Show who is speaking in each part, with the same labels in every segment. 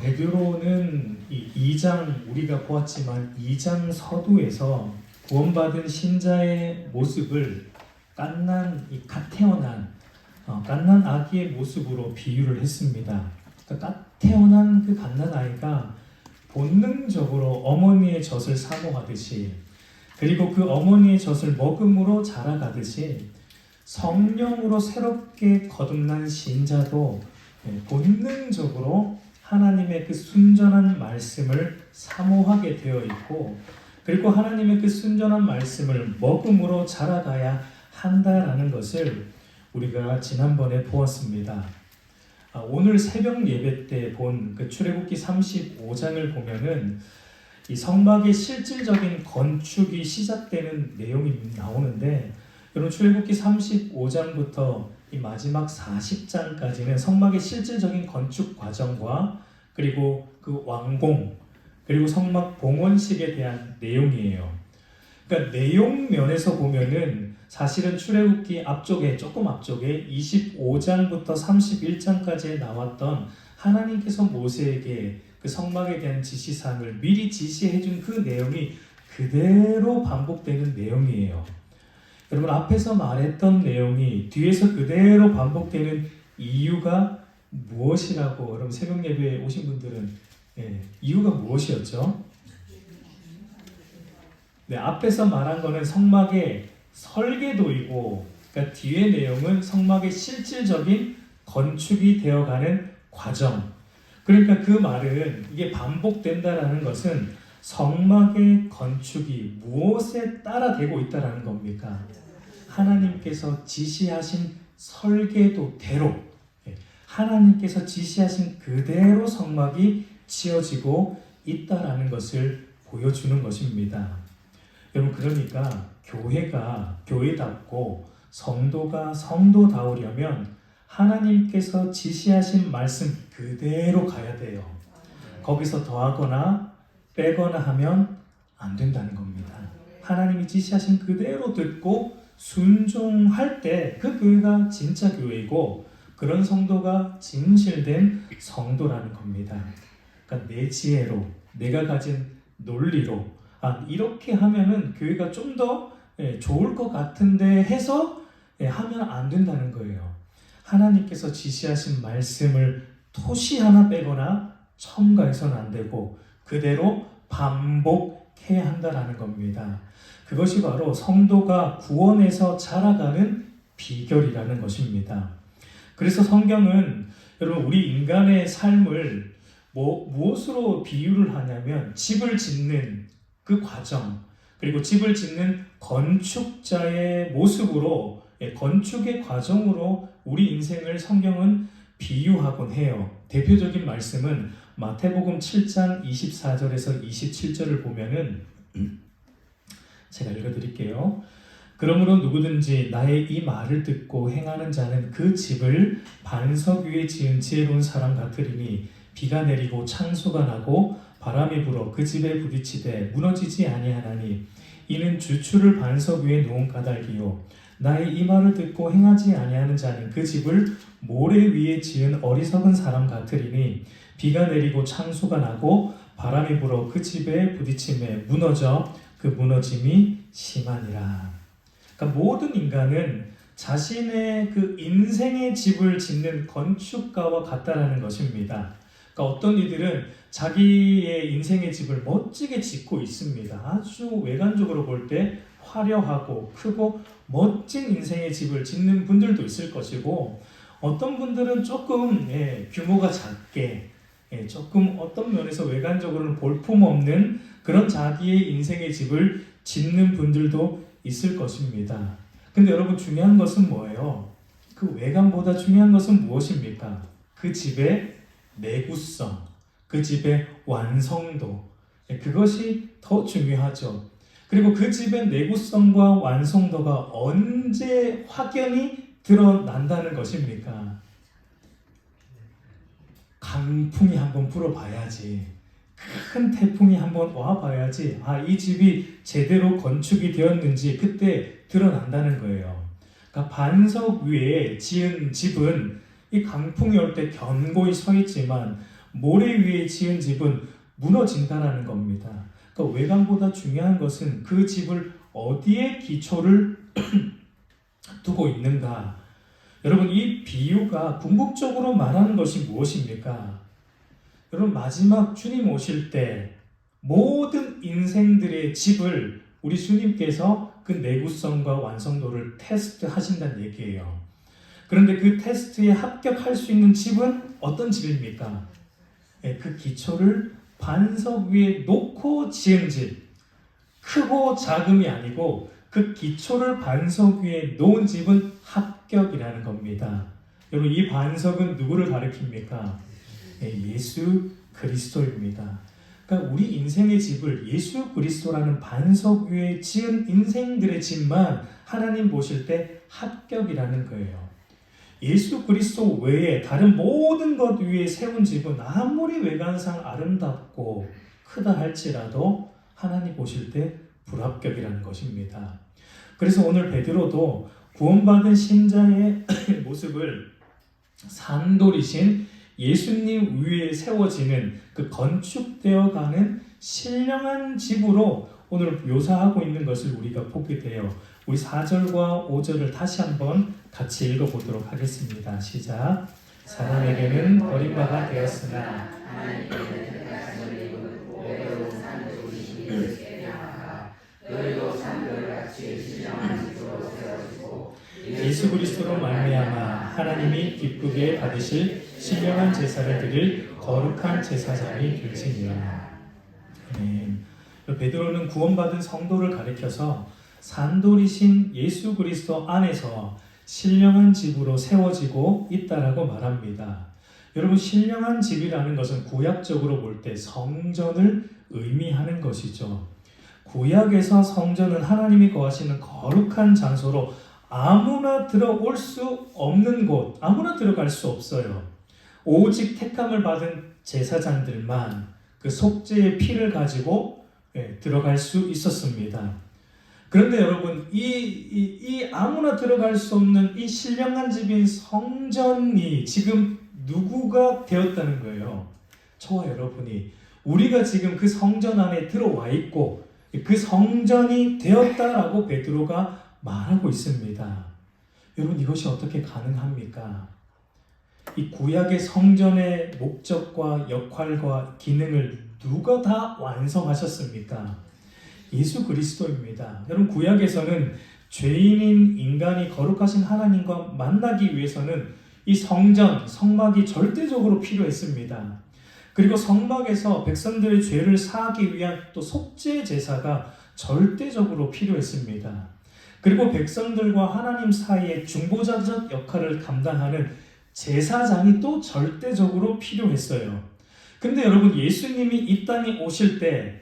Speaker 1: 베드로는 이 2장 우리가 보았지만 2장 서두에서 구원받은 신자의 모습을 갓 태어난 아기의 모습으로 비유를 했습니다. 그러니까 갓 태어난 그 갓난 아이가 본능적으로 어머니의 젖을 사모하듯이, 그리고 그 어머니의 젖을 먹음으로 자라가듯이 성령으로 새롭게 거듭난 신자도 본능적으로 하나님의 그 순전한 말씀을 사모하게 되어 있고, 그리고 하나님의 그 순전한 말씀을 먹음으로 자라가야 한다라는 것을 우리가 지난번에 보았습니다. 오늘 새벽 예배 때 본 그 출애굽기 35장을 보면은 이 성막의 실질적인 건축이 시작되는 내용이 나오는데, 여러분 출애굽기 35장부터 이 마지막 40장까지는 성막의 실질적인 건축 과정과 그리고 그 완공, 그리고 성막 봉헌식에 대한 내용이에요. 그러니까 내용 면에서 보면은 사실은 출애굽기 조금 앞쪽에 25장부터 31장까지에 나왔던 하나님께서 모세에게 그 성막에 대한 지시사항을 미리 지시해 준 그 내용이 그대로 반복되는 내용이에요. 여러분, 앞에서 말했던 내용이 뒤에서 그대로 반복되는 이유가 무엇이라고 여러분 새벽 예배에 오신 분들은 이유가 무엇이었죠? 네, 앞에서 말한 거는 성막의 설계도이고, 그러니까 뒤의 내용은 성막의 실질적인 건축이 되어가는 과정. 그러니까 그 말은, 이게 반복된다라는 것은 성막의 건축이 무엇에 따라 되고 있다라는 겁니까? 하나님께서 지시하신 설계도대로, 하나님께서 지시하신 그대로 성막이 지어지고 있다라는 것을 보여주는 것입니다. 여러분, 그러니까 교회가 교회답고 성도가 성도다우려면 하나님께서 지시하신 말씀 그대로 가야 돼요. 거기서 더하거나 빼거나 하면 안 된다는 겁니다. 하나님이 지시하신 그대로 듣고 순종할 때 그 교회가 진짜 교회이고, 그런 성도가 진실된 성도라는 겁니다. 그러니까 내 지혜로, 내가 가진 논리로 이렇게 하면은 교회가 좀 더 좋을 것 같은데 해서 하면 안 된다는 거예요. 하나님께서 지시하신 말씀을 토시 하나 빼거나 첨가해서는 안 되고 그대로 반복해야 한다는 겁니다. 그것이 바로 성도가 구원에서 자라가는 비결이라는 것입니다. 그래서 성경은 여러분 우리 인간의 삶을 무엇으로 비유를 하냐면 집을 짓는 그 과정, 그리고 집을 짓는 건축자의 모습으로, 건축의 과정으로 우리 인생을 성경은 비유하곤 해요. 대표적인 말씀은 마태복음 7장 24절에서 27절을 보면은 제가 읽어드릴게요. 그러므로 누구든지 나의 이 말을 듣고 행하는 자는 그 집을 반석 위에 지은 지혜로운 사람 같으리니 비가 내리고 창수가 나고 바람이 불어 그 집에 부딪히되 무너지지 아니하나니 이는 주추를 반석 위에 놓은 까닭이요 나의 이 말을 듣고 행하지 아니하는 자는 그 집을 모래 위에 지은 어리석은 사람 같으리니 비가 내리고 창수가 나고 바람이 불어 그 집에 부딪힘에 무너져 그 무너짐이 심하니라. 그러니까 모든 인간은 자신의 그 인생의 집을 짓는 건축가와 같다라는 것입니다. 그러니까 어떤 이들은 자기의 인생의 집을 멋지게 짓고 있습니다. 아주 외관적으로 볼 때 화려하고 크고 멋진 인생의 집을 짓는 분들도 있을 것이고, 어떤 분들은 조금 규모가 작게, 조금 어떤 면에서 외관적으로는 볼품없는 그런 자기의 인생의 집을 짓는 분들도 있을 것입니다. 근데 여러분, 중요한 것은 뭐예요? 그 외관보다 중요한 것은 무엇입니까? 그 집의 내구성, 그 집의 완성도, 그것이 더 중요하죠. 그리고 그 집의 내구성과 완성도가 언제 확연히 드러난다는 것입니까? 강풍이 한번 불어봐야지, 큰 태풍이 한번 와봐야지 이 집이 제대로 건축이 되었는지 그때 드러난다는 거예요. 그러니까 반석 위에 지은 집은 이 강풍이 올 때 견고히 서 있지만 모래 위에 지은 집은 무너진다라는 겁니다. 그러니까 외관보다 중요한 것은 그 집을 어디에 기초를 두고 있는가. 여러분, 이 비유가 궁극적으로 말하는 것이 무엇입니까? 여러분, 마지막 주님 오실 때 모든 인생들의 집을 우리 주님께서 그 내구성과 완성도를 테스트하신다는 얘기예요. 그런데 그 테스트에 합격할 수 있는 집은 어떤 집입니까? 그 기초를 반석 위에 놓고 지은 집. 크고 작음이 아니고 그 기초를 반석 위에 놓은 집은 합격이라는 겁니다. 여러분, 이 반석은 누구를 가리킵니까? 예수 그리스도입니다. 그러니까 우리 인생의 집을 예수 그리스도라는 반석 위에 지은 인생들의 집만 하나님 보실 때 합격이라는 거예요. 예수 그리스도 외에 다른 모든 것 위에 세운 집은 아무리 외관상 아름답고 크다 할지라도 하나님 보실 때 불합격이라는 것입니다. 그래서 오늘 베드로도 구원받은 신자의 모습을 산돌이신 예수님 위에 세워지는 그 건축되어가는 신령한 집으로 오늘 묘사하고 있는 것을 우리가 보게 돼요. 우리 4절과 5절을 다시 한번 같이 읽어보도록 하겠습니다. 시작. 사람에게는 버림받아 되었으나 예수 그리스도로 말미암아 하나님이 기쁘게 받으실 신령한 제사를 드릴 거룩한 제사장이 될지니라. 베드로는 구원받은 성도를 가리켜서 산돌이신 예수 그리스도 안에서 신령한 집으로 세워지고 있다라고 말합니다. 여러분, 신령한 집이라는 것은 구약적으로 볼 때 성전을 의미하는 것이죠. 구약에서 성전은 하나님이 거하시는 거룩한 장소로 아무나 들어올 수 없는 곳, 아무나 들어갈 수 없어요. 오직 택함을 받은 제사장들만 그 속죄의 피를 가지고 들어갈 수 있었습니다. 그런데 여러분, 이 아무나 들어갈 수 없는 이 신령한 집인 성전이 지금 누구가 되었다는 거예요? 저와 여러분이, 우리가 지금 그 성전 안에 들어와 있고 그 성전이 되었다라고 베드로가 말하고 있습니다. 여러분, 이것이 어떻게 가능합니까? 이 구약의 성전의 목적과 역할과 기능을 누가 다 완성하셨습니까? 예수 그리스도입니다. 여러분, 구약에서는 죄인인 인간이 거룩하신 하나님과 만나기 위해서는 이 성전, 성막이 절대적으로 필요했습니다. 그리고 성막에서 백성들의 죄를 사하기 위한 또 속죄 제사가 절대적으로 필요했습니다. 그리고 백성들과 하나님 사이의 중보자적 역할을 감당하는 제사장이 또 절대적으로 필요했어요. 근데 여러분, 예수님이 이 땅에 오실 때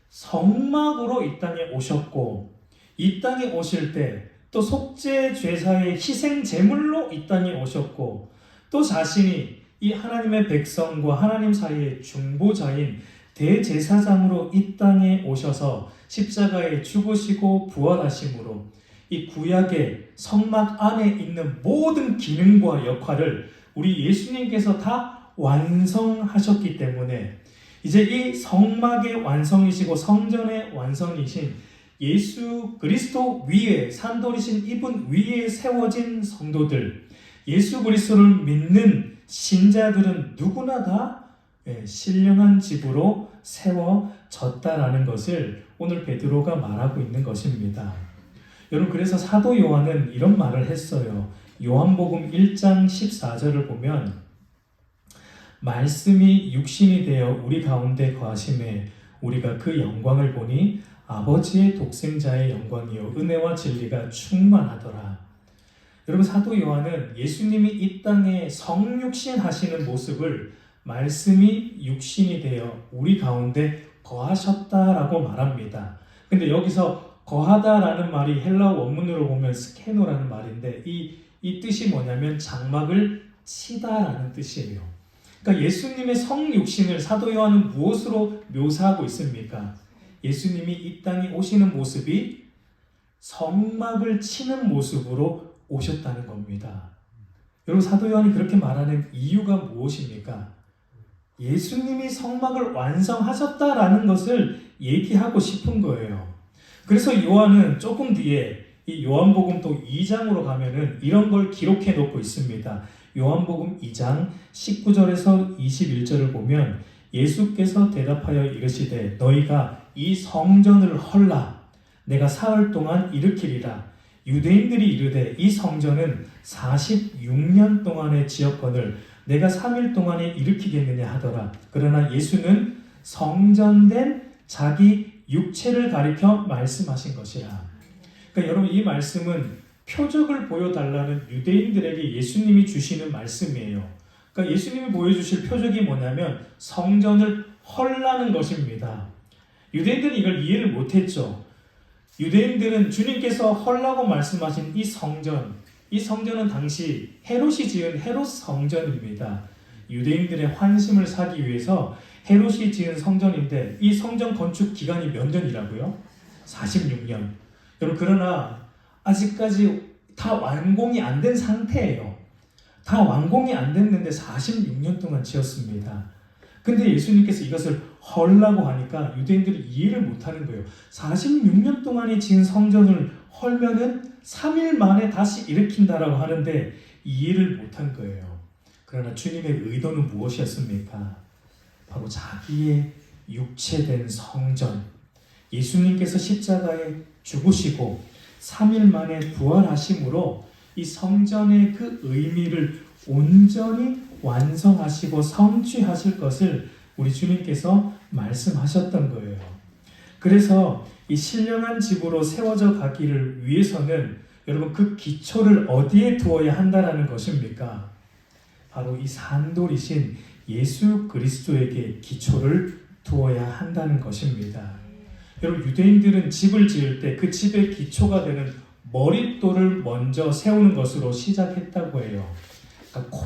Speaker 1: 성막으로 이 땅에 오셨고, 이 땅에 오실 때 또 속죄 제사의 희생 제물로 이 땅에 오셨고, 또 자신이 이 하나님의 백성과 하나님 사이의 중보자인 대제사장으로 이 땅에 오셔서 십자가에 죽으시고 부활하심으로 이 구약의 성막 안에 있는 모든 기능과 역할을 우리 예수님께서 다 완성하셨기 때문에 이제 이 성막의 완성이시고 성전의 완성이신 예수 그리스도 위에, 산돌이신 이분 위에 세워진 성도들, 예수 그리스도를 믿는 신자들은 누구나 다 신령한 집으로 세워졌다라는 것을 오늘 베드로가 말하고 있는 것입니다. 여러분, 그래서 사도 요한은 이런 말을 했어요. 요한복음 1장 14절을 보면 말씀이 육신이 되어 우리 가운데 거하심에 우리가 그 영광을 보니 아버지의 독생자의 영광이요 은혜와 진리가 충만하더라. 여러분, 사도 요한은 예수님이 이 땅에 성육신 하시는 모습을 말씀이 육신이 되어 우리 가운데 거하셨다라고 말합니다. 근데 여기서 거하다라는 말이 헬라어 원문으로 보면 스케노라는 말인데 이 뜻이 뭐냐면 장막을 치다라는 뜻이에요. 그러니까 예수님의 성육신을 사도 요한은 무엇으로 묘사하고 있습니까? 예수님이 이 땅에 오시는 모습이 성막을 치는 모습으로 오셨다는 겁니다. 여러분, 사도 요한이 그렇게 말하는 이유가 무엇입니까? 예수님이 성막을 완성하셨다라는 것을 얘기하고 싶은 거예요. 그래서 요한은 조금 뒤에 이 요한복음 또 2장으로 가면은 이런 걸 기록해 놓고 있습니다. 요한복음 2장 19절에서 21절을 보면 예수께서 대답하여 이르시되 너희가 이 성전을 헐라 내가 사흘 동안 일으키리라. 유대인들이 이르되 이 성전은 46년 동안의 지었거늘 내가 3일 동안에 일으키겠느냐 하더라. 그러나 예수는 성전된 자기 육체를 가리켜 말씀하신 것이라. 그러니까 여러분 이 말씀은 표적을 보여달라는 유대인들에게 예수님이 주시는 말씀이에요. 그러니까 예수님이 보여주실 표적이 뭐냐면 성전을 헐라는 것입니다. 유대인들은 이걸 이해를 못했죠. 유대인들은 주님께서 헐라고 말씀하신 이 성전은 당시 헤롯이 지은 헤롯 성전입니다. 유대인들의 환심을 사기 위해서 헤롯이 지은 성전인데 이 성전 건축 기간이 몇 년이라고요? 46년. 여러분 그러나 아직까지 다 완공이 안 된 상태예요. 다 완공이 안 됐는데 46년 동안 지었습니다. 근데 예수님께서 이것을 헐라고 하니까 유대인들이 이해를 못하는 거예요. 46년 동안에 지은 성전을 헐면은 3일 만에 다시 일으킨다라고 하는데 이해를 못한 거예요. 그러나 주님의 의도는 무엇이었습니까? 바로 자기의 육체된 성전, 예수님께서 십자가에 죽으시고 3일 만에 부활하심으로 이 성전의 그 의미를 온전히 완성하시고 성취하실 것을 우리 주님께서 말씀하셨던 거예요. 그래서 이 신령한 집으로 세워져 가기를 위해서는 여러분 그 기초를 어디에 두어야 한다라는 것입니까? 바로 이 산돌이신 예수 그리스도에게 기초를 두어야 한다는 것입니다. 여러분 유대인들은 집을 지을 때 그 집의 기초가 되는 머릿돌을 먼저 세우는 것으로 시작했다고 해요. 그러니까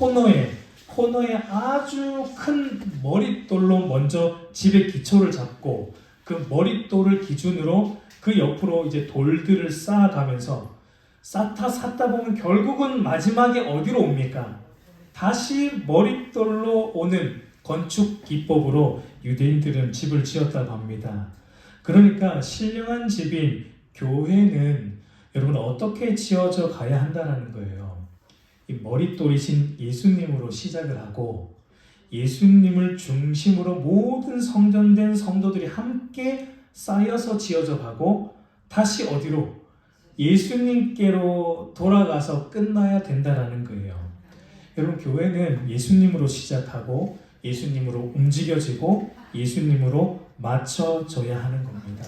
Speaker 1: 코너에 아주 큰 머릿돌로 먼저 집의 기초를 잡고 그 머릿돌을 기준으로 그 옆으로 이제 돌들을 쌓아가면서 쌓다 보면 결국은 마지막에 어디로 옵니까? 다시 머릿돌로 오는 건축 기법으로 유대인들은 집을 지었다고 합니다. 그러니까 신령한 집인 교회는 여러분 어떻게 지어져 가야 한다는 거예요. 이 머릿돌이신 예수님으로 시작을 하고 예수님을 중심으로 모든 성전된 성도들이 함께 쌓여서 지어져 가고 다시 어디로? 예수님께로 돌아가서 끝나야 된다는 거예요. 여러분 교회는 예수님으로 시작하고 예수님으로 움직여지고 예수님으로 맞춰져야 하는 겁니다.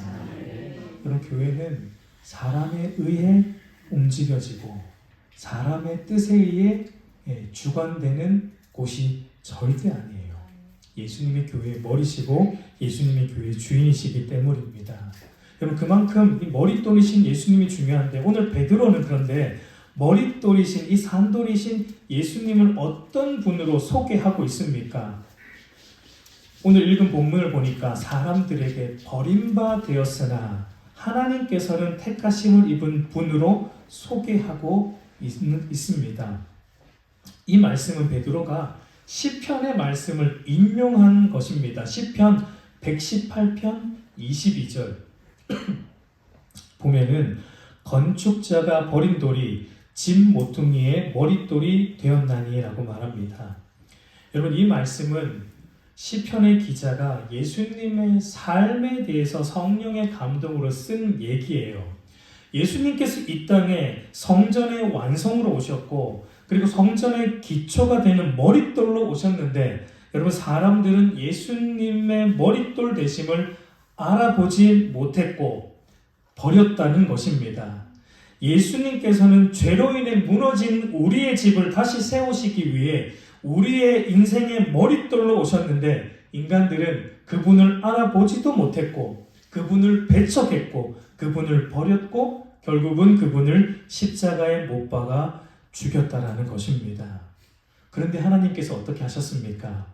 Speaker 1: 여러분 교회는 사람에 의해 움직여지고 사람의 뜻에 의해 주관되는 곳이 절대 아니에요. 예수님의 교회의 머리시고 예수님의 교회의 주인이시기 때문입니다. 여러분 그만큼 이 머릿돌이신 예수님이 중요한데 오늘 베드로는 그런데 머릿돌이신 이 산돌이신 예수님을 어떤 분으로 소개하고 있습니까? 오늘 읽은 본문을 보니까 사람들에게 버림받았으나 하나님께서는 택하심을 입은 분으로 소개하고 있습니다. 이 말씀은 베드로가 시편의 말씀을 인용한 것입니다. 시편 118편 22절 보면은 건축자가 버린 돌이 집 모퉁이의 머릿돌이 되었나니 라고 말합니다. 여러분 이 말씀은 시편의 기자가 예수님의 삶에 대해서 성령의 감동으로 쓴 얘기예요. 예수님께서 이 땅에 성전의 완성으로 오셨고 그리고 성전의 기초가 되는 머릿돌로 오셨는데 여러분 사람들은 예수님의 머릿돌 되심을 알아보지 못했고 버렸다는 것입니다. 예수님께서는 죄로 인해 무너진 우리의 집을 다시 세우시기 위해 우리의 인생의 머릿돌로 오셨는데 인간들은 그분을 알아보지도 못했고 그분을 배척했고 그분을 버렸고 결국은 그분을 십자가에 못 박아 죽였다라는 것입니다. 그런데 하나님께서 어떻게 하셨습니까?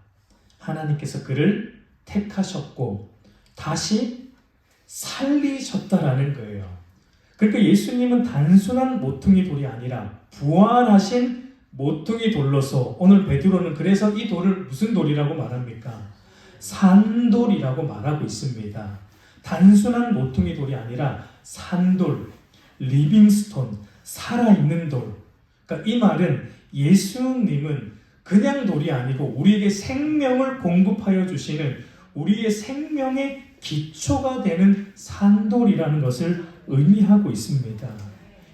Speaker 1: 하나님께서 그를 택하셨고 다시 살리셨다라는 거예요. 그러니까 예수님은 단순한 모퉁이 돌이 아니라 부활하신 모퉁이 돌로서, 오늘 베드로는 그래서 이 돌을 무슨 돌이라고 말합니까? 산돌이라고 말하고 있습니다. 단순한 모퉁이 돌이 아니라 산돌, 리빙스톤, 살아있는 돌. 그러니까 이 말은 예수님은 그냥 돌이 아니고 우리에게 생명을 공급하여 주시는, 우리의 생명의 기초가 되는 산돌이라는 것을 의미하고 있습니다.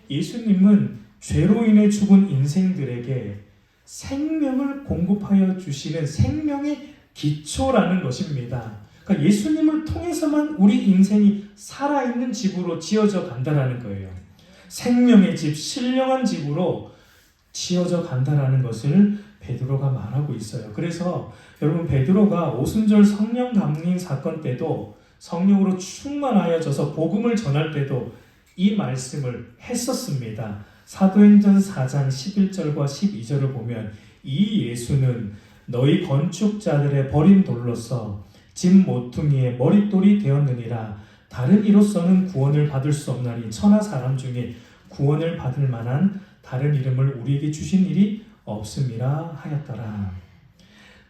Speaker 1: 예수님은 죄로 인해 죽은 인생들에게 생명을 공급하여 주시는 생명의 기초라는 것입니다. 그러니까 예수님을 통해서만 우리 인생이 살아있는 집으로 지어져 간다라는 거예요. 생명의 집, 신령한 집으로 지어져 간다라는 것을 베드로가 말하고 있어요. 그래서 여러분, 베드로가 오순절 성령 감림 사건 때도 성령으로 충만하여져서 복음을 전할 때도 이 말씀을 했었습니다. 사도행전 4장 11절과 12절을 보면 이 예수는 너희 건축자들의 버린 돌로서 집 모퉁이의 머릿돌이 되었느니라. 다른 이로서는 구원을 받을 수 없나니 천하 사람 중에 구원을 받을 만한 다른 이름을 우리에게 주신 일이 없음이라 하였더라.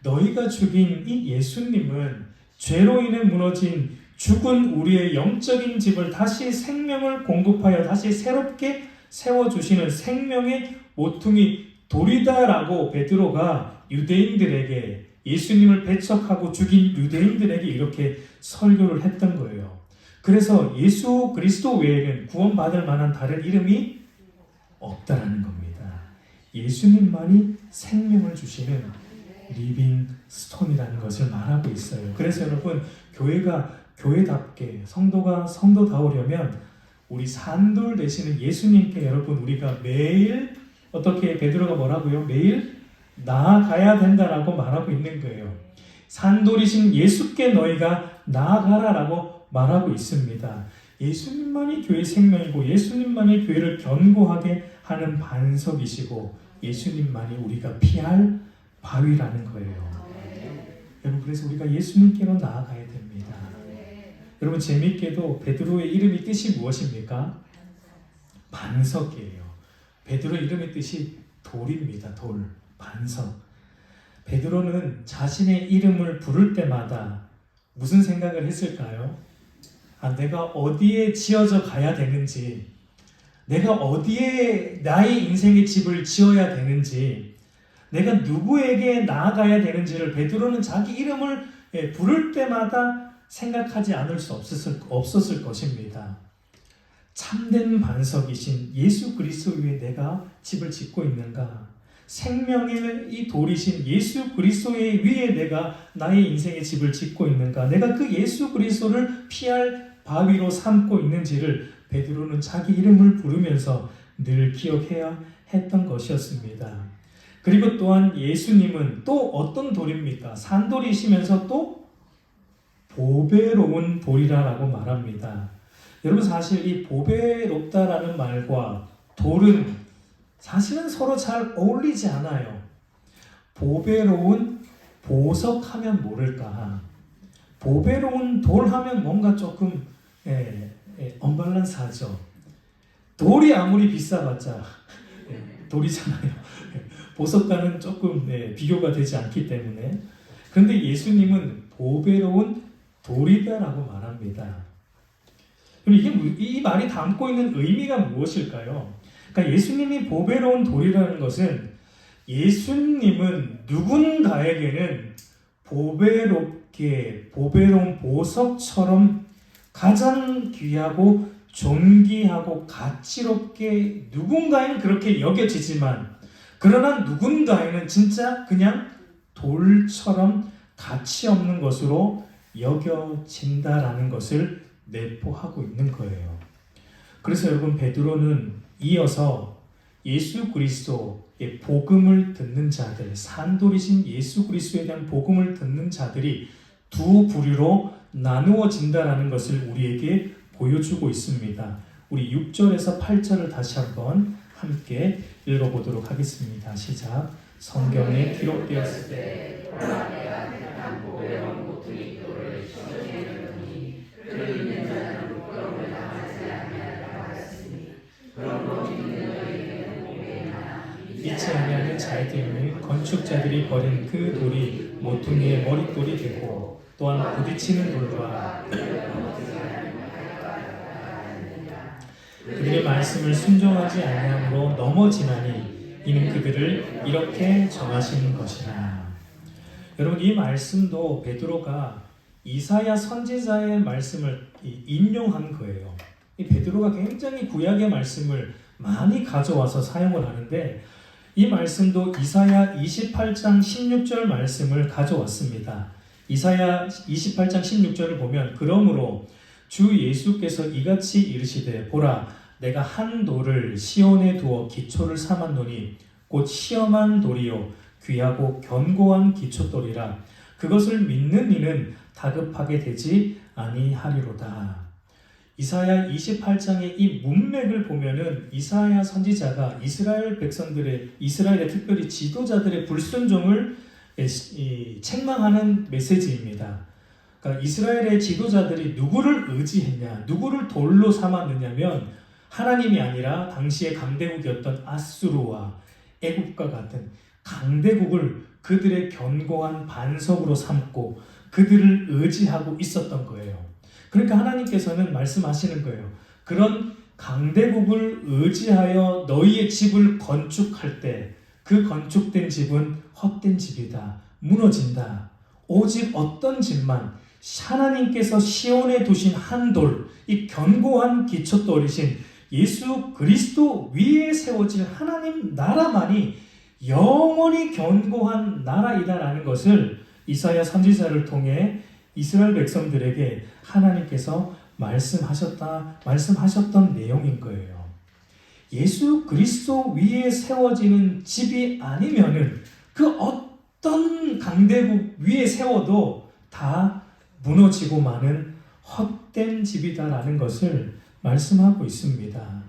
Speaker 1: 너희가 죽인 이 예수님은 죄로 인해 무너진 죽은 우리의 영적인 집을 다시 생명을 공급하여 다시 새롭게 세워주시는 생명의 모퉁이 돌이다라고 베드로가 유대인들에게, 예수님을 배척하고 죽인 유대인들에게 이렇게 설교를 했던 거예요. 그래서 예수 그리스도 외에는 구원받을 만한 다른 이름이 없다라는 겁니다. 예수님만이 생명을 주시는 리빙 스톤이라는 것을 말하고 있어요. 그래서 여러분, 교회가 교회답게, 성도가 성도다우려면 우리 산돌 되시는 예수님께 여러분 우리가 매일, 어떻게 베드로가 뭐라고요? 매일 나아가야 된다라고 말하고 있는 거예요. 산돌이신 예수께 너희가 나아가라라고 말하고 있습니다. 예수님만이 교회 생명이고 예수님만이 교회를 견고하게 하는 반석이시고 예수님만이 우리가 피할 바위라는 거예요. 여러분, 그래서 우리가 예수님께로 나아가야 됩니다. 여러분, 재미있게도 베드로의 이름이 뜻이 무엇입니까? 반석이에요. 베드로 이름의 뜻이 돌입니다. 돌, 반석. 베드로는 자신의 이름을 부를 때마다 무슨 생각을 했을까요? 내가 어디에 지어져 가야 되는지, 내가 어디에 나의 인생의 집을 지어야 되는지, 내가 누구에게 나아가야 되는지를 베드로는 자기 이름을 부를 때마다 생각하지 않을 수 없었을 것입니다. 참된 반석이신 예수 그리스도 위에 내가 집을 짓고 있는가? 생명의 이 돌이신 예수 그리스도의 위에 내가 나의 인생의 집을 짓고 있는가? 내가 그 예수 그리스도를 피할 바위로 삼고 있는지를 베드로는 자기 이름을 부르면서 늘 기억해야 했던 것이었습니다. 그리고 또한 예수님은 또 어떤 돌입니까? 산돌이시면서 또 보배로운 돌이라고 말합니다. 여러분, 사실 이 보배롭다라는 말과 돌은 사실은 서로 잘 어울리지 않아요. 보배로운 보석하면 모를까, 보배로운 돌하면 뭔가 조금 언밸런스하죠. 돌이 아무리 비싸봤자 돌이잖아요. 보석과는 조금 비교가 되지 않기 때문에. 그런데 예수님은 보배로운 돌이다라고 말합니다. 그럼 이 말이 담고 있는 의미가 무엇일까요? 그러니까 예수님이 보배로운 돌이라는 것은 예수님은 누군가에게는 보배로운 보석처럼 가장 귀하고 존귀하고 가치롭게 누군가에는 그렇게 여겨지지만, 그러나 누군가에는 진짜 그냥 돌처럼 가치 없는 것으로 여겨진다라는 것을 내포하고 있는 거예요. 그래서 여러분, 베드로는 이어서 예수 그리스도의 복음을 듣는 자들, 산돌이신 예수 그리스도에 대한 복음을 듣는 자들이 두 부류로 나누어진다라는 것을 우리에게 보여주고 있습니다. 우리 6절에서 8절을 다시 한번 함께 읽어보도록 하겠습니다. 시작. 성경에 기록되었을 때 믿지 아니하는 잘되면 건축자들이 버린 그 돌이 모퉁이의 머릿돌이 되고 또한 부딪히는 돌과 그들의 말씀을 순종하지 아니함으로 넘어지나니 이는 그들을 이렇게 정하시는 것이라. 여러분, 이 말씀도 베드로가 이사야 선지자의 말씀을 인용한 거예요. 이 베드로가 굉장히 구약의 말씀을 많이 가져와서 사용을 하는데 이 말씀도 이사야 28장 16절 말씀을 가져왔습니다. 이사야 28장 16절을 보면 그러므로 주 예수께서 이같이 이르시되 보라 내가 한 돌을 시온에 두어 기초를 삼았노니 곧 시험한 돌이요 귀하고 견고한 기초돌이라 그것을 믿는 이는 다급하게 되지 아니하리로다. 이사야 28장의 이 문맥을 보면은 이사야 선지자가 이스라엘 백성들의 이스라엘의 특별히 지도자들의 불순종을 책망하는 메시지입니다. 그러니까 이스라엘의 지도자들이 누구를 의지했냐, 누구를 돌로 삼았느냐면 하나님이 아니라 당시의 강대국이었던 아수르와 애굽과 같은 강대국을 그들의 견고한 반석으로 삼고 그들을 의지하고 있었던 거예요. 그러니까 하나님께서는 말씀하시는 거예요. 그런 강대국을 의지하여 너희의 집을 건축할 때 그 건축된 집은 헛된 집이다. 무너진다. 오직 어떤 집만 하나님께서 시온에 두신 한 돌, 이 견고한 기초돌이신 예수 그리스도 위에 세워질 하나님 나라만이 영원히 견고한 나라이다라는 것을 이사야 선지자를 통해 이스라엘 백성들에게 하나님께서 말씀하셨던 내용인 거예요. 예수 그리스도 위에 세워지는 집이 아니면은 그 어떤 강대국 위에 세워도 다 무너지고 마는 헛된 집이다라는 것을 말씀하고 있습니다.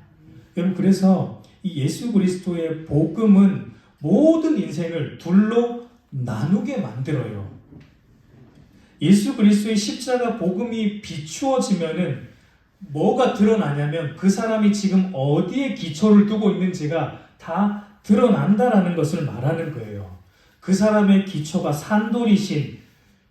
Speaker 1: 여러분, 그래서 이 예수 그리스도의 복음은 모든 인생을 둘로 나누게 만들어요. 예수 그리스도의 십자가 복음이 비추어지면은 뭐가 드러나냐면 그 사람이 지금 어디에 기초를 두고 있는지가 다 드러난다라는 것을 말하는 거예요. 그 사람의 기초가 산돌이신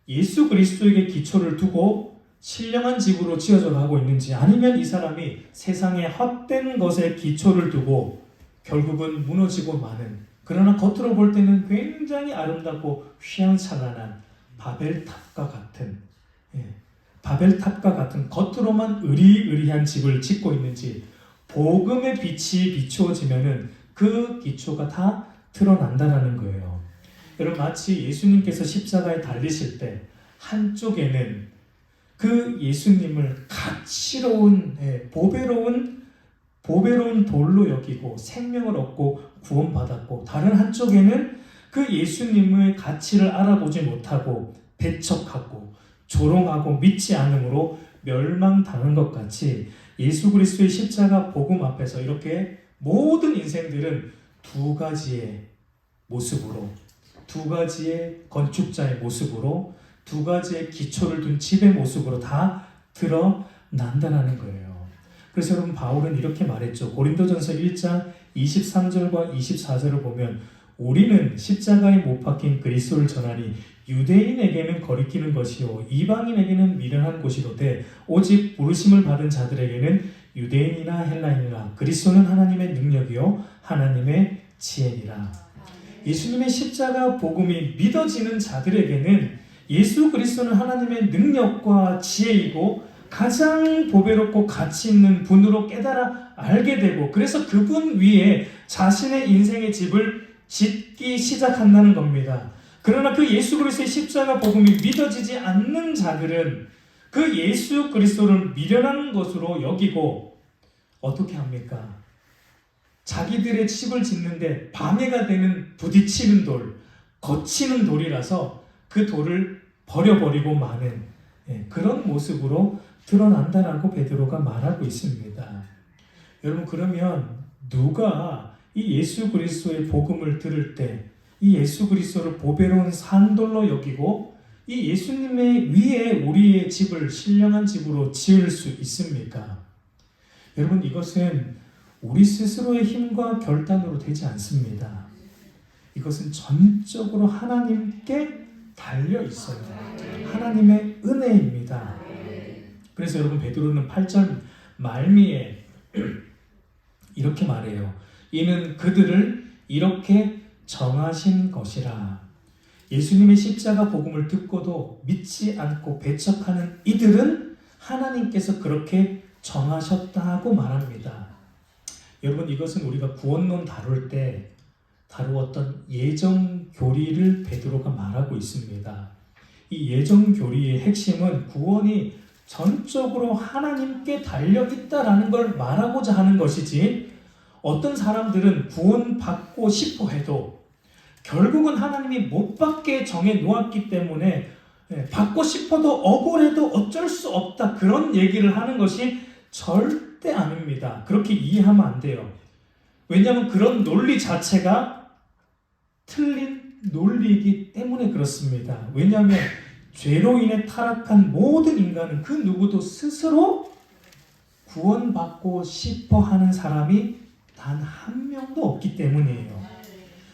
Speaker 1: 예수 그리스도에게 기초를 두고 신령한 집으로 지어져 가고 있는지 아니면 이 사람이 세상의 헛된 것에 기초를 두고 결국은 무너지고 마는, 그러나 겉으로 볼 때는 굉장히 아름답고 휘황찬란한 바벨탑과 같은 겉으로만 의리의리한 집을 짓고 있는지 복음의 빛이 비추어지면은 그 기초가 다 드러난다는 거예요. 여러분, 마치 예수님께서 십자가에 달리실 때 한쪽에는 그 예수님을 가치로운 보배로운 돌로 여기고 생명을 얻고 구원받았고, 다른 한쪽에는 그 예수님의 가치를 알아보지 못하고 배척하고 조롱하고 믿지 않음으로 멸망당한 것 같이 예수 그리스도의 십자가 복음 앞에서 이렇게 모든 인생들은 두 가지의 모습으로, 두 가지의 건축자의 모습으로, 두 가지의 기초를 둔 집의 모습으로 다 드러난다는 거예요. 그래서 여러분, 바울은 이렇게 말했죠. 고린도전서 1장 23절과 24절을 보면 우리는 십자가에 못 박힌 그리스도를 전하니 유대인에게는 거리끼는 것이요 이방인에게는 미련한 곳이로되 오직 부르심을 받은 자들에게는 유대인이나 헬라인이나 그리스도는 하나님의 능력이요 하나님의 지혜니라. 예수님의 십자가 복음이 믿어지는 자들에게는 예수 그리스도는 하나님의 능력과 지혜이고 가장 보배롭고 가치 있는 분으로 깨달아 알게 되고, 그래서 그분 위에 자신의 인생의 집을 짓기 시작한다는 겁니다. 그러나 그 예수 그리스도의 십자가 복음이 믿어지지 않는 자들은 그 예수 그리스도를 미련한 것으로 여기고 어떻게 합니까? 자기들의 집을 짓는데 방해가 되는 부딪히는 돌, 거치는 돌이라서 그 돌을 버려버리고 마는 그런 모습으로 드러난다라고 베드로가 말하고 있습니다. 여러분, 그러면 누가 이 예수 그리스도의 복음을 들을 때 이 예수 그리스도를 보배로운 산돌로 여기고 이 예수님의 위에 우리의 집을 신령한 집으로 지을 수 있습니까? 여러분, 이것은 우리 스스로의 힘과 결단으로 되지 않습니다. 이것은 전적으로 하나님께 달려 있어요. 하나님의 은혜입니다. 그래서 여러분 베드로는 8절 말미에 이렇게 말해요. 이는 그들을 이렇게 정하신 것이라. 예수님의 십자가 복음을 듣고도 믿지 않고 배척하는 이들은 하나님께서 그렇게 정하셨다고 말합니다. 여러분 이것은 우리가 구원론 다룰 때 다루었던 예정 교리를 베드로가 말하고 있습니다. 이 예정 교리의 핵심은 구원이 전적으로 하나님께 달려 있다라는 걸 말하고자 하는 것이지, 어떤 사람들은 구원받고 싶어 해도 결국은 하나님이 못 받게 정해 놓았기 때문에 받고 싶어도 억울해도 어쩔 수 없다, 그런 얘기를 하는 것이 절대 아닙니다. 그렇게 이해하면 안 돼요. 왜냐하면 그런 논리 자체가 틀린 논리이기 때문에 그렇습니다. 왜냐하면 죄로 인해 타락한 모든 인간은 그 누구도 스스로 구원받고 싶어 하는 사람이 단 한 명도 없기 때문이에요.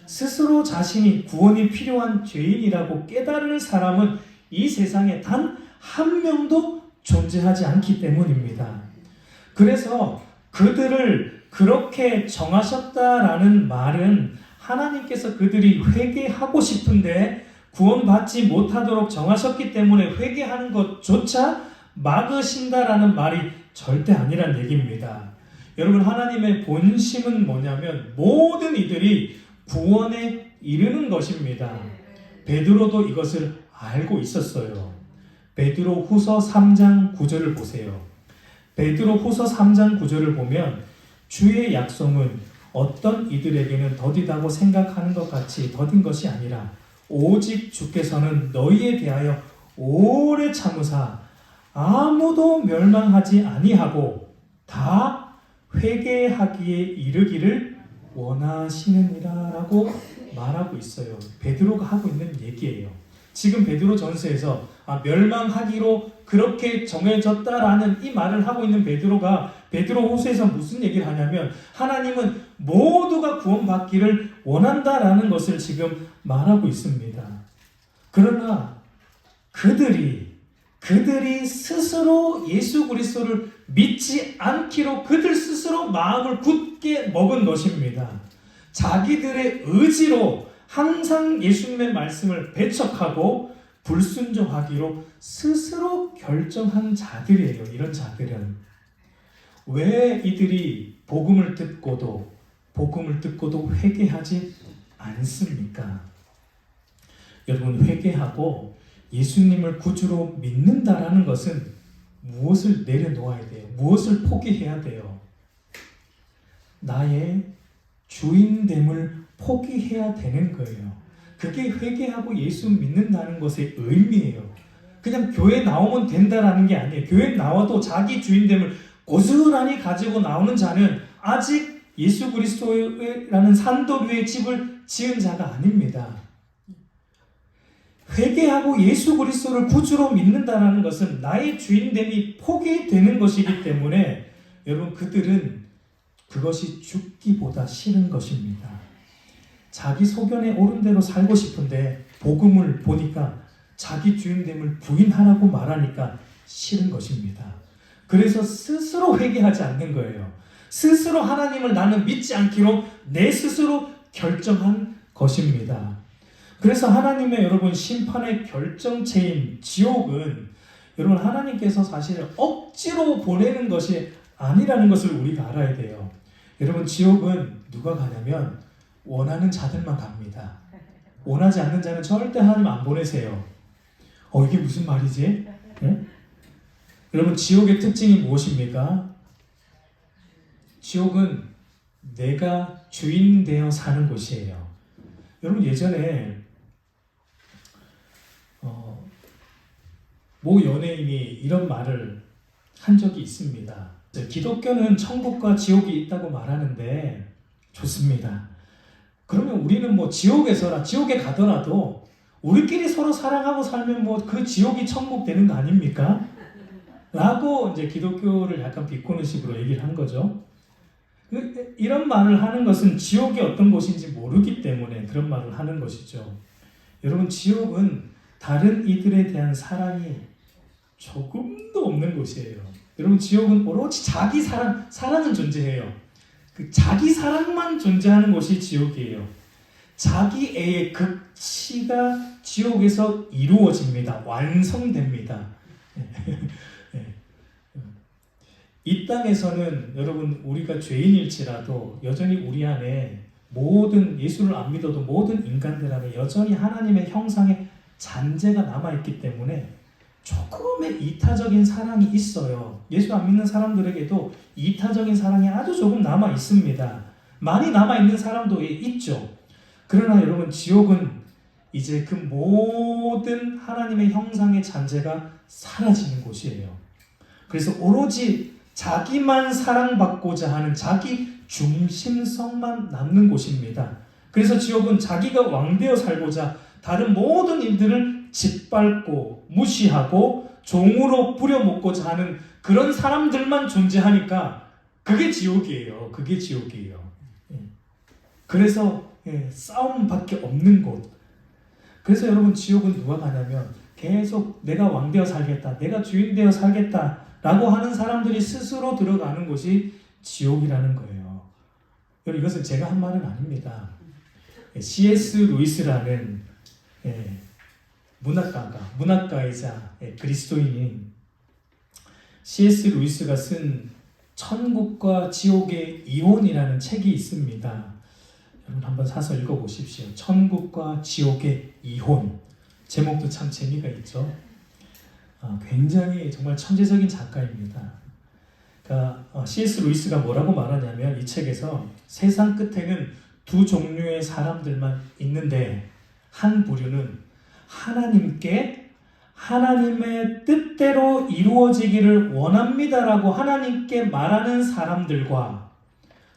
Speaker 1: 스스로 자신이 구원이 필요한 죄인이라고 깨달을 사람은 이 세상에 단 한 명도 존재하지 않기 때문입니다. 그래서 그들을 그렇게 정하셨다라는 말은 하나님께서 그들이 회개하고 싶은데 구원받지 못하도록 정하셨기 때문에 회개하는 것조차 막으신다라는 말이 절대 아니란 얘기입니다. 여러분 하나님의 본심은 뭐냐면 모든 이들이 구원에 이르는 것입니다. 베드로도 이것을 알고 있었어요. 베드로 후서 3장 9절을 보세요. 베드로 후서 3장 9절을 보면 주의 약속은 어떤 이들에게는 더디다고 생각하는 것 같이 더딘 것이 아니라 오직 주께서는 너희에 대하여 오래 참으사 아무도 멸망하지 아니하고 다 회개하기에 이르기를 원하시느니라 라고 말하고 있어요. 베드로가 하고 있는 얘기예요. 지금 베드로 전서에서 멸망하기로 그렇게 정해졌다라는 이 말을 하고 있는 베드로가 베드로 후서에서 무슨 얘기를 하냐면 하나님은 모두가 구원받기를 원한다라는 것을 지금 말하고 있습니다. 그러나 그들이 스스로 예수 그리스도를 믿지 않기로 그들 스스로 마음을 굳게 먹은 것입니다. 자기들의 의지로 항상 예수님의 말씀을 배척하고 불순종하기로 스스로 결정한 자들이에요. 이런 자들은 왜 이들이 복음을 듣고도 회개하지 않습니까? 여러분 회개하고 예수님을 구주로 믿는다라는 것은 무엇을 내려놓아야 돼요? 무엇을 포기해야 돼요? 나의 주인됨을 포기해야 되는 거예요. 그게 회개하고 예수 믿는다는 것의 의미예요. 그냥 교회 나오면 된다라는 게 아니에요. 교회 나와도 자기 주인됨을 고스란히 가지고 나오는 자는 아직 예수 그리스도라는 산돌 위에 집을 지은 자가 아닙니다. 회개하고 예수 그리스도를 구주로 믿는다는 것은 나의 주인됨이 포기되는 것이기 때문에 여러분 그들은 그것이 죽기보다 싫은 것입니다. 자기 소견에 옳은 대로 살고 싶은데 복음을 보니까 자기 주인됨을 부인하라고 말하니까 싫은 것입니다. 그래서 스스로 회개하지 않는 거예요. 스스로 하나님을 나는 믿지 않기로 내 스스로 결정한 것입니다. 그래서 하나님의 여러분 심판의 결정체인 지옥은 여러분 하나님께서 사실 억지로 보내는 것이 아니라는 것을 우리가 알아야 돼요. 여러분 지옥은 누가 가냐면 원하는 자들만 갑니다. 원하지 않는 자는 절대 하나님 안 보내세요. 이게 무슨 말이지? 네? 여러분 지옥의 특징이 무엇입니까? 지옥은 내가 주인 되어 사는 곳이에요. 여러분 예전에 모 연예인이 이런 말을 한 적이 있습니다. 기독교는 천국과 지옥이 있다고 말하는데 좋습니다. 그러면 우리는 지옥에 가더라도 우리끼리 서로 사랑하고 살면 그 지옥이 천국 되는 거 아닙니까? 라고 이제 기독교를 약간 비꼬는 식으로 얘기를 한 거죠. 이런 말을 하는 것은 지옥이 어떤 곳인지 모르기 때문에 그런 말을 하는 것이죠. 여러분, 지옥은 다른 이들에 대한 사랑이 조금도 없는 곳이에요. 여러분, 지옥은 오로지 자기 사랑은 존재해요. 그 자기 사랑만 존재하는 곳이 지옥이에요. 자기 애의 극치가 지옥에서 이루어집니다. 완성됩니다. 이 땅에서는 여러분, 우리가 죄인일지라도 여전히 우리 안에 모든, 예수를 안 믿어도 모든 인간들 안에 여전히 하나님의 형상의 잔재가 남아있기 때문에 조금의 이타적인 사랑이 있어요. 예수 안 믿는 사람들에게도 이타적인 사랑이 아주 조금 남아 있습니다. 많이 남아 있는 사람도 있죠. 그러나 여러분, 지옥은 이제 그 모든 하나님의 형상의 잔재가 사라지는 곳이에요. 그래서 오로지 자기만 사랑받고자 하는 자기 중심성만 남는 곳입니다. 그래서 지옥은 자기가 왕되어 살고자 다른 모든 일들을 짓밟고 무시하고 종으로 부려먹고자 하는 그런 사람들만 존재하니까 그게 지옥이에요. 그게 지옥이에요. 그래서 싸움밖에 없는 곳. 그래서 여러분, 지옥은 누가 가냐면 계속 내가 왕되어 살겠다, 내가 주인 되어 살겠다 라고 하는 사람들이 스스로 들어가는 곳이 지옥이라는 거예요. 여러분, 이것은 제가 한 말은 아닙니다. C.S. 루이스라는 문학가이자 그리스도인인 C.S. 루이스가 쓴 천국과 지옥의 이혼이라는 책이 있습니다. 여러분, 한번 사서 읽어보십시오. 천국과 지옥의 이혼. 제목도 참 재미가 있죠. 굉장히 정말 천재적인 작가입니다. 그러니까 C.S. 루이스가 뭐라고 말하냐면 이 책에서 세상 끝에는 두 종류의 사람들만 있는데 한 부류는 하나님께 하나님의 뜻대로 이루어지기를 원합니다라고 하나님께 말하는 사람들과,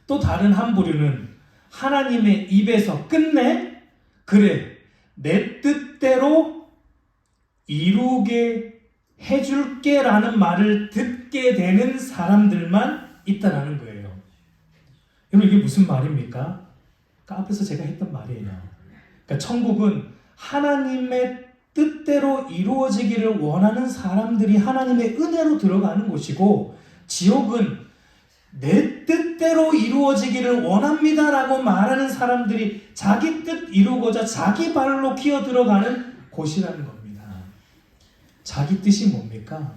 Speaker 1: 또 다른 한 부류는 하나님의 입에서 끝내 그래 내 뜻대로 이루게 해줄게 라는 말을 듣게 되는 사람들만 있다라는 거예요. 여러분, 이게 무슨 말입니까? 앞에서 제가 했던 말이에요. 그러니까 천국은 하나님의 뜻대로 이루어지기를 원하는 사람들이 하나님의 은혜로 들어가는 곳이고, 지옥은 내 뜻대로 이루어지기를 원합니다라고 말하는 사람들이 자기 뜻 이루고자 자기 발로 기어 들어가는 곳이라는 겁니다. 자기 뜻이 뭡니까?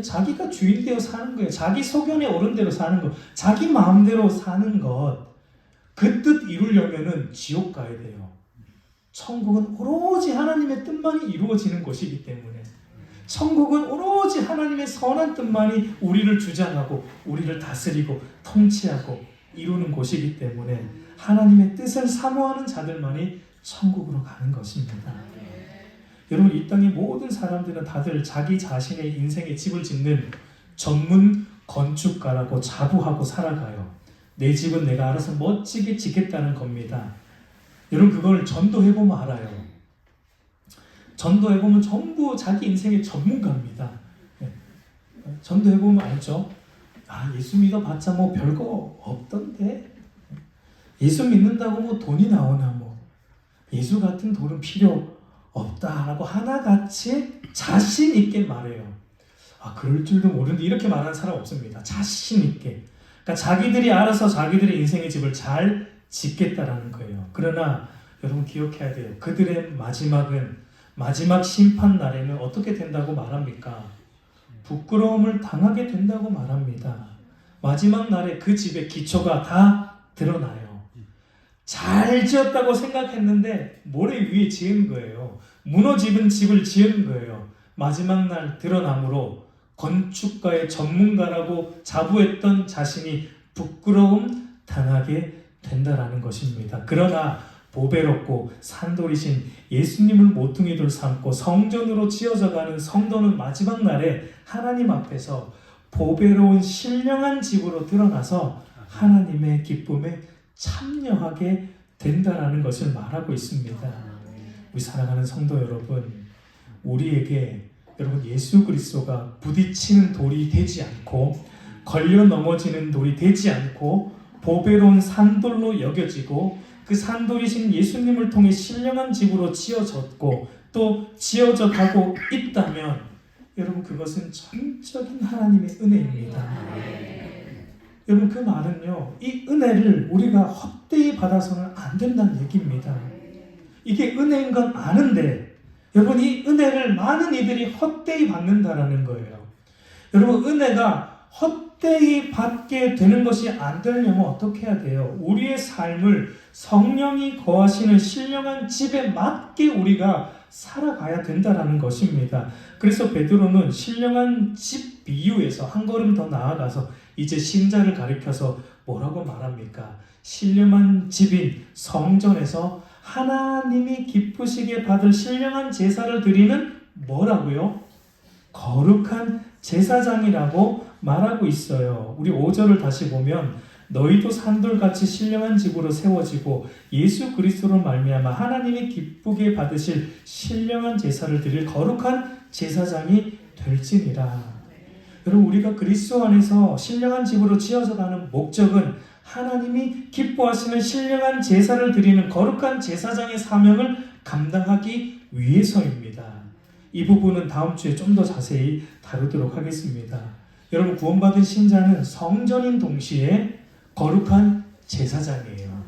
Speaker 1: 자기가 주인 되어 사는 거예요. 자기 소견에 오른 대로 사는 것, 자기 마음대로 사는 것. 그 뜻 이루려면은 지옥 가야 돼요. 천국은 오로지 하나님의 뜻만이 이루어지는 곳이기 때문에, 천국은 오로지 하나님의 선한 뜻만이 우리를 주장하고 우리를 다스리고 통치하고 이루는 곳이기 때문에 하나님의 뜻을 사모하는 자들만이 천국으로 가는 것입니다. 여러분, 이 땅의 모든 사람들은 다들 자기 자신의 인생의 집을 짓는 전문 건축가라고 자부하고 살아가요. 내 집은 내가 알아서 멋지게 짓겠다는 겁니다. 여러분, 그걸 전도해보면 알아요. 전도해보면 전부 자기 인생의 전문가입니다. 전도해보면 알죠? 예수 믿어봤자 뭐 별거 없던데? 예수 믿는다고 뭐 돈이 나오나 뭐. 예수 같은 돈은 필요 없다라고 하나같이 자신 있게 말해요. 그럴 줄도 모르는데 이렇게 말하는 사람 없습니다. 자신 있게. 그러니까 자기들이 알아서 자기들의 인생의 집을 잘 짓겠다라는 거예요. 그러나 여러분, 기억해야 돼요. 그들의 마지막 심판 날에는 어떻게 된다고 말합니까? 부끄러움을 당하게 된다고 말합니다. 마지막 날에 그 집의 기초가 다 드러나요. 잘 지었다고 생각했는데 모래 위에 지은 거예요. 무너진 집을 지은 거예요. 마지막 날 드러남으로 건축가의 전문가라고 자부했던 자신이 부끄러움 당하게 된다라는 것입니다. 그러나 보배롭고 산돌이신 예수님을 모퉁이돌 삼고 성전으로 지어져가는 성도는 마지막 날에 하나님 앞에서 보배로운 신령한 집으로 드러나서 하나님의 기쁨에 참여하게 된다라는 것을 말하고 있습니다. 우리 사랑하는 성도 여러분, 우리에게 여러분, 예수 그리스도가 부딪히는 돌이 되지 않고 걸려 넘어지는 돌이 되지 않고 보배로운 산돌로 여겨지고 그 산돌이신 예수님을 통해 신령한 집으로 지어졌고 또 지어져 가고 있다면 여러분 그것은 전적인 하나님의 은혜입니다. 여러분 그 말은요, 이 은혜를 우리가 헛되이 받아서는 안 된다는 얘기입니다. 이게 은혜인 건 아는데 여러분 이 은혜를 많은 이들이 헛되이 받는다라는 거예요. 여러분 은혜가 헛되이 받게 되는 것이 안 되려면 어떻게 해야 돼요? 우리의 삶을 성령이 거하시는 신령한 집에 맞게 우리가 살아가야 된다라는 것입니다. 그래서 베드로는 신령한 집 비유에서 한 걸음 더 나아가서 이제 신자를 가리켜서 뭐라고 말합니까? 신령한 집인 성전에서 하나님이 기쁘시게 받을 신령한 제사를 드리는 뭐라고요? 거룩한 제사장이라고 말하고 있어요. 우리 5절을 다시 보면 너희도 산돌같이 신령한 집으로 세워지고 예수 그리스도로 말미암아 하나님이 기쁘게 받으실 신령한 제사를 드릴 거룩한 제사장이 될지니라. 여러분 우리가 그리스도 안에서 신령한 집으로 지어져 가는 목적은 하나님이 기뻐하시는 신령한 제사를 드리는 거룩한 제사장의 사명을 감당하기 위해서입니다. 이 부분은 다음 주에 좀 더 자세히 다루도록 하겠습니다. 여러분 구원받은 신자는 성전인 동시에 거룩한 제사장이에요.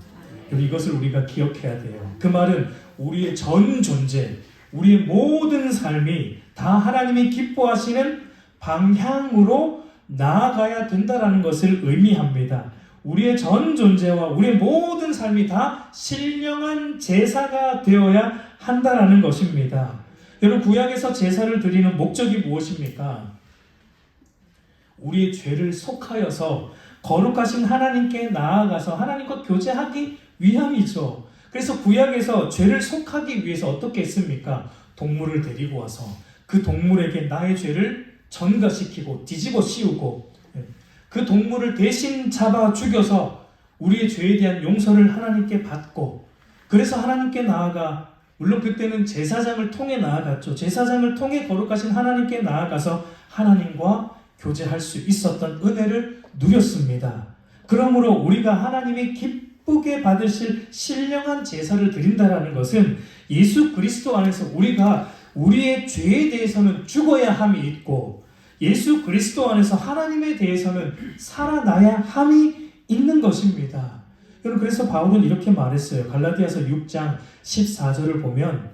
Speaker 1: 여러분 이것을 우리가 기억해야 돼요. 그 말은 우리의 전 존재, 우리의 모든 삶이 다 하나님이 기뻐하시는 방향으로 나아가야 된다는 것을 의미합니다. 우리의 전 존재와 우리의 모든 삶이 다 신령한 제사가 되어야 한다는 것입니다. 여러분 구약에서 제사를 드리는 목적이 무엇입니까? 우리의 죄를 속하여서 거룩하신 하나님께 나아가서 하나님과 교제하기 위함이죠. 그래서 구약에서 죄를 속하기 위해서 어떻게 했습니까? 동물을 데리고 와서 그 동물에게 나의 죄를 전가시키고 뒤집어 씌우고 그 동물을 대신 잡아 죽여서 우리의 죄에 대한 용서를 하나님께 받고 그래서 하나님께 나아가 물론 그때는 제사장을 통해 나아갔죠. 제사장을 통해 거룩하신 하나님께 나아가서 하나님과 교제할 수 있었던 은혜를 누렸습니다. 그러므로 우리가 하나님이 기쁘게 받으실 신령한 제사를 드린다는 것은 예수 그리스도 안에서 우리가 우리의 죄에 대해서는 죽어야 함이 있고 예수 그리스도 안에서 하나님에 대해서는 살아나야 함이 있는 것입니다. 여러분 그래서 바울은 이렇게 말했어요. 갈라디아서 6장 14절을 보면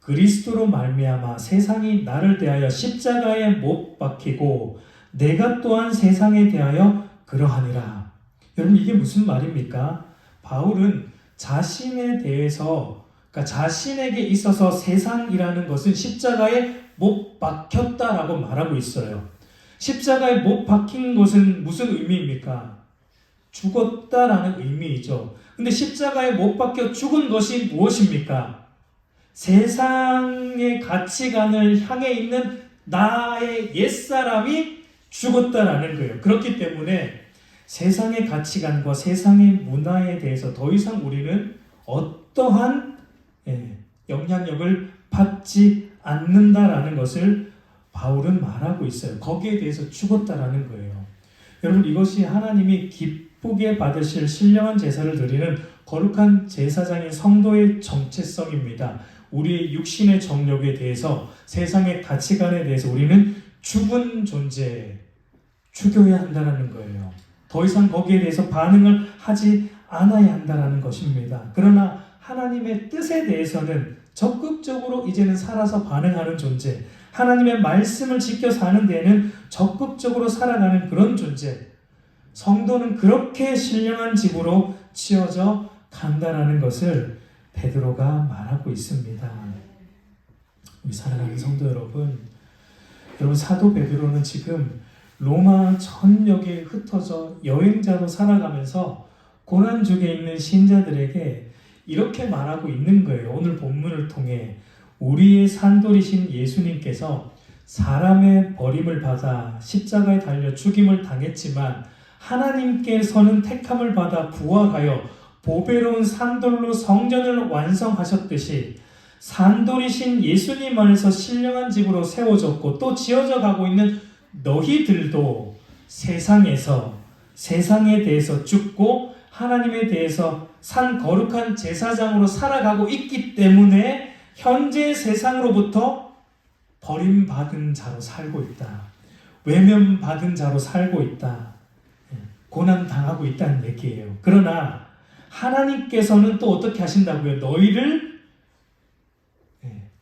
Speaker 1: 그리스도로 말미암아 세상이 나를 대하여 십자가에 못 박히고 내가 또한 세상에 대하여 그러하니라. 여러분 이게 무슨 말입니까? 바울은 자신에 대해서 그러니까 자신에게 있어서 세상이라는 것은 십자가에 못 박혔다라고 말하고 있어요. 십자가에 못 박힌 것은 무슨 의미입니까? 죽었다라는 의미이죠. 근데 십자가에 못 박혀 죽은 것이 무엇입니까? 세상의 가치관을 향해 있는 나의 옛사람이 죽었다라는 거예요. 그렇기 때문에 세상의 가치관과 세상의 문화에 대해서 더 이상 우리는 어떠한 영향력을 받지 않는다라는 것을 바울은 말하고 있어요. 거기에 대해서 죽었다라는 거예요. 여러분 이것이 하나님이 기쁘게 받으실 신령한 제사를 드리는 거룩한 제사장인 성도의 정체성입니다. 우리의 육신의 정력에 대해서 세상의 가치관에 대해서 우리는 죽은 존재, 죽여야 한다는 거예요. 더 이상 거기에 대해서 반응을 하지 않아야 한다는 것입니다. 그러나 하나님의 뜻에 대해서는 적극적으로 이제는 살아서 반응하는 존재, 하나님의 말씀을 지켜 사는 데에는 적극적으로 살아가는 그런 존재, 성도는 그렇게 신령한 집으로 지어져 간다라는 것을 베드로가 말하고 있습니다. 우리 사랑하는 성도 여러분, 사도 베드로는 지금 로마 전역에 흩어져 여행자로 살아가면서 고난중에 있는 신자들에게 이렇게 말하고 있는 거예요. 오늘 본문을 통해 우리의 산돌이신 예수님께서 사람의 버림을 받아 십자가에 달려 죽임을 당했지만 하나님께서는 택함을 받아 부활하여 보배로운 산돌로 성전을 완성하셨듯이 산돌이신 예수님 안에서 신령한 집으로 세워졌고 또 지어져 가고 있는 너희들도 세상에서 세상에 대해서 죽고 하나님에 대해서 산 거룩한 제사장으로 살아가고 있기 때문에 현재 세상으로부터 버림받은 자로 살고 있다. 외면받은 자로 살고 있다. 고난당하고 있다는 얘기예요. 그러나 하나님께서는 또 어떻게 하신다고요? 너희를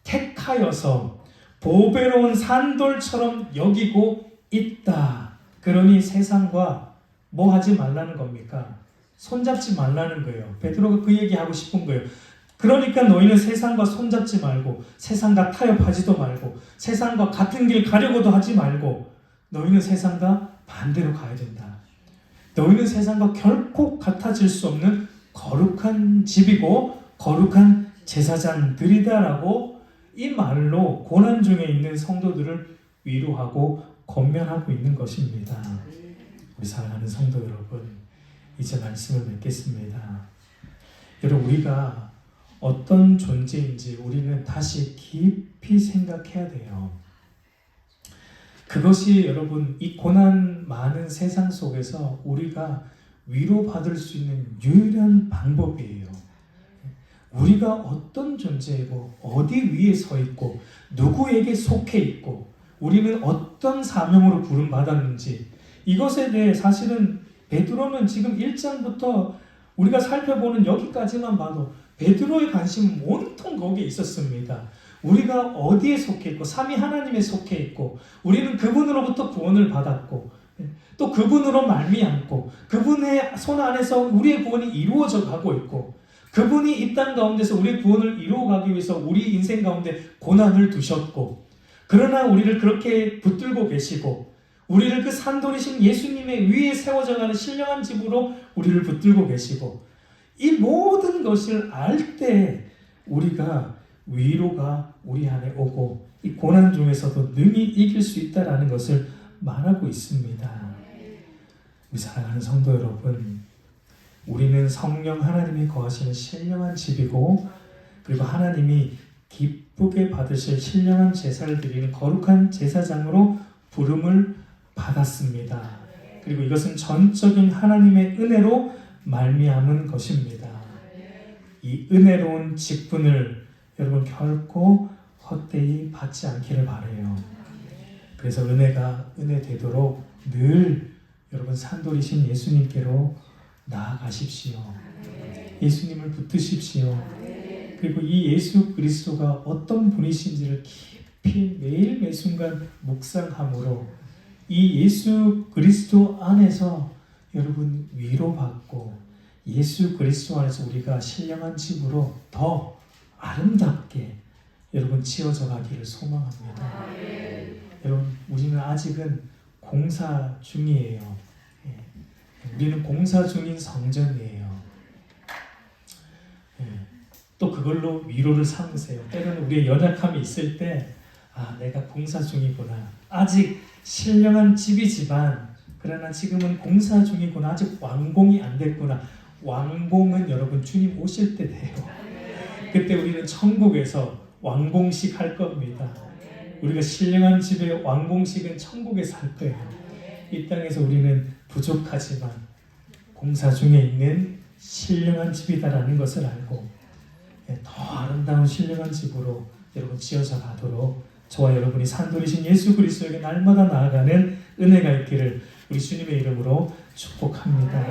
Speaker 1: 택하여서 보배로운 산돌처럼 여기고 있다. 그러니 세상과 뭐 하지 말라는 겁니까? 손잡지 말라는 거예요. 베드로가 그 얘기하고 싶은 거예요. 그러니까 너희는 세상과 손잡지 말고 세상과 타협하지도 말고 세상과 같은 길 가려고도 하지 말고 너희는 세상과 반대로 가야 된다. 너희는 세상과 결코 같아질 수 없는 거룩한 집이고 거룩한 제사장들이다라고 이 말로 고난 중에 있는 성도들을 위로하고 권면하고 있는 것입니다. 우리 사랑하는 성도 여러분, 이제 말씀을 맺겠습니다. 여러분, 우리가 어떤 존재인지 우리는 다시 깊이 생각해야 돼요. 그것이 여러분 이 고난 많은 세상 속에서 우리가 위로받을 수 있는 유일한 방법이에요. 우리가 어떤 존재이고 어디 위에 서 있고 누구에게 속해 있고 우리는 어떤 사명으로 부름받았는지 이것에 대해 사실은 베드로는 지금 1장부터 우리가 살펴보는 여기까지만 봐도 베드로의 관심은 온통 거기에 있었습니다. 우리가 어디에 속해 있고 삼위 하나님에 속해 있고 우리는 그분으로부터 구원을 받았고 또 그분으로 말미암고 그분의 손 안에서 우리의 구원이 이루어져 가고 있고 그분이 이 땅 가운데서 우리의 구원을 이루어가기 위해서 우리 인생 가운데 고난을 두셨고 그러나 우리를 그렇게 붙들고 계시고 우리를 그 산돌이신 예수님의 위에 세워져 가는 신령한 집으로 우리를 붙들고 계시고 이 모든 것을 알 때 우리가 위로가 우리 안에 오고 이 고난 중에서도 능히 이길 수 있다라는 것을 말하고 있습니다. 우리 사랑하는 성도 여러분, 우리는 성령 하나님이 거하시는 신령한 집이고 그리고 하나님이 기쁘게 받으실 신령한 제사를 드리는 거룩한 제사장으로 부름을 받았습니다. 그리고 이것은 전적인 하나님의 은혜로 말미암은 것입니다. 이 은혜로운 직분을 여러분 결코 헛되이 받지 않기를 바라요. 그래서 은혜가 은혜 되도록 늘 여러분 산돌이신 예수님께로 나아가십시오. 예수님을 붙드십시오. 그리고 이 예수 그리스도가 어떤 분이신지를 깊이 매일 매순간 묵상함으로 이 예수 그리스도 안에서 여러분 위로받고 예수 그리스도 안에서 우리가 신령한 집으로 더 아름답게 여러분 지어져 가기를 소망합니다. 여러분 우리는 아직은 공사 중이에요. 우리는 공사 중인 성전이에요. 또 그걸로 위로를 삼으세요. 때로는 우리의 연약함이 있을 때 내가 공사 중이구나. 아직 신령한 집이지만 그러나 지금은 공사 중이구나. 아직 완공이 안 됐구나. 완공은 여러분 주님 오실 때 돼요. 그때 우리는 천국에서 완공식 할 겁니다. 우리가 신령한 집의 완공식은 천국에서 할 거예요. 이 땅에서 우리는 부족하지만 공사 중에 있는 신령한 집이다라는 것을 알고 더 아름다운 신령한 집으로 여러분 지어져 가도록 저와 여러분이 산돌이신 예수 그리스도에게 날마다 나아가는 은혜가 있기를 우리 주님의 이름으로 축복합니다.